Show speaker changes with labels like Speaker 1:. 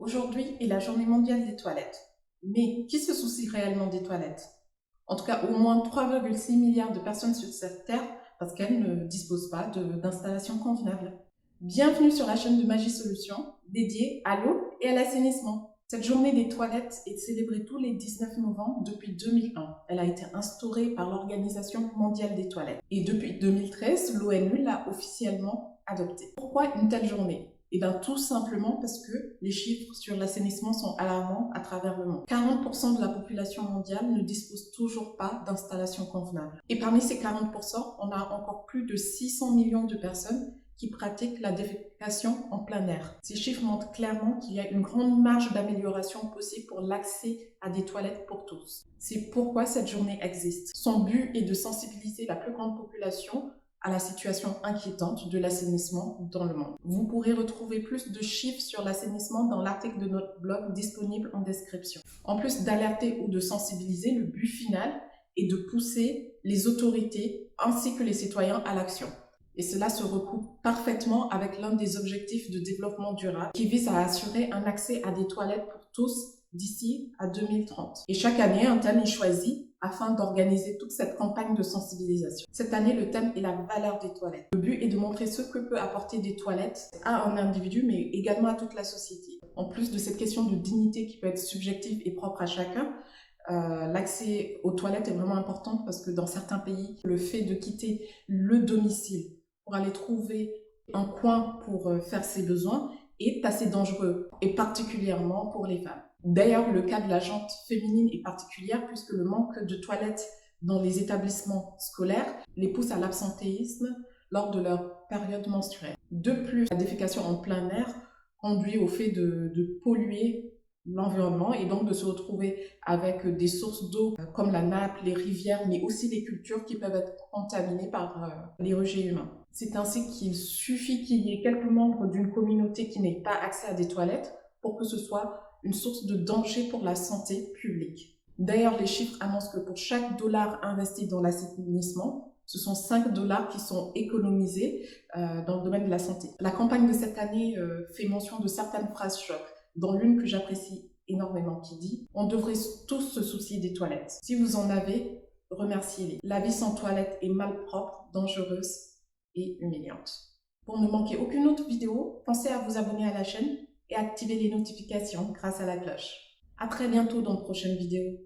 Speaker 1: Aujourd'hui est la journée mondiale des toilettes. Mais qui se soucie réellement des toilettes? En tout cas, au moins 3,6 milliards de personnes sur cette terre parce qu'elles ne disposent pas d'installations convenables. Bienvenue sur la chaîne de Magie Solutions, dédiée à l'eau et à l'assainissement. Cette journée des toilettes est célébrée tous les 19 novembre depuis 2001. Elle a été instaurée par l'Organisation mondiale des toilettes. Et depuis 2013, l'ONU l'a officiellement adoptée. Pourquoi une telle journée? Et bien tout simplement parce que les chiffres sur l'assainissement sont alarmants à travers le monde. 40% de la population mondiale ne dispose toujours pas d'installation convenable. Et parmi ces 40%, on a encore plus de 600 millions de personnes qui pratiquent la défécation en plein air. Ces chiffres montrent clairement qu'il y a une grande marge d'amélioration possible pour l'accès à des toilettes pour tous. C'est pourquoi cette journée existe. Son but est de sensibiliser la plus grande population à la situation inquiétante de l'assainissement dans le monde. Vous pourrez retrouver plus de chiffres sur l'assainissement dans l'article de notre blog disponible en description. En plus d'alerter ou de sensibiliser, le but final est de pousser les autorités ainsi que les citoyens à l'action. Et cela se recoupe parfaitement avec l'un des objectifs de développement durable qui vise à assurer un accès à des toilettes pour tous d'ici à 2030. Et chaque année, un thème est choisi afin d'organiser toute cette campagne de sensibilisation. Cette année, le thème est la valeur des toilettes. Le but est de montrer ce que peut apporter des toilettes à un individu, mais également à toute la société. En plus de cette question de dignité qui peut être subjective et propre à chacun, l'accès aux toilettes est vraiment important parce que dans certains pays, le fait de quitter le domicile pour aller trouver un coin pour faire ses besoins est assez dangereux, et particulièrement pour les femmes. D'ailleurs, le cas de la jante féminine est particulier puisque le manque de toilettes dans les établissements scolaires les pousse à l'absentéisme lors de leur période menstruelle. De plus, la défécation en plein air conduit au fait de polluer l'environnement et donc de se retrouver avec des sources d'eau comme la nappe, les rivières, mais aussi les cultures qui peuvent être contaminées par les rejets humains. C'est ainsi qu'il suffit qu'il y ait quelques membres d'une communauté qui n'aient pas accès à des toilettes pour que ce soit une source de danger pour la santé publique. D'ailleurs, les chiffres annoncent que pour chaque dollar investi dans l'assainissement, ce sont 5 dollars qui sont économisés dans le domaine de la santé. La campagne de cette année fait mention de certaines phrases chocs, dont l'une que j'apprécie énormément qui dit « On devrait tous se soucier des toilettes. Si vous en avez, remerciez-les. La vie sans toilette est malpropre, dangereuse et humiliante. » Pour ne manquer aucune autre vidéo, pensez à vous abonner à la chaîne et activer les notifications grâce à la cloche. À très bientôt dans de prochaines vidéos.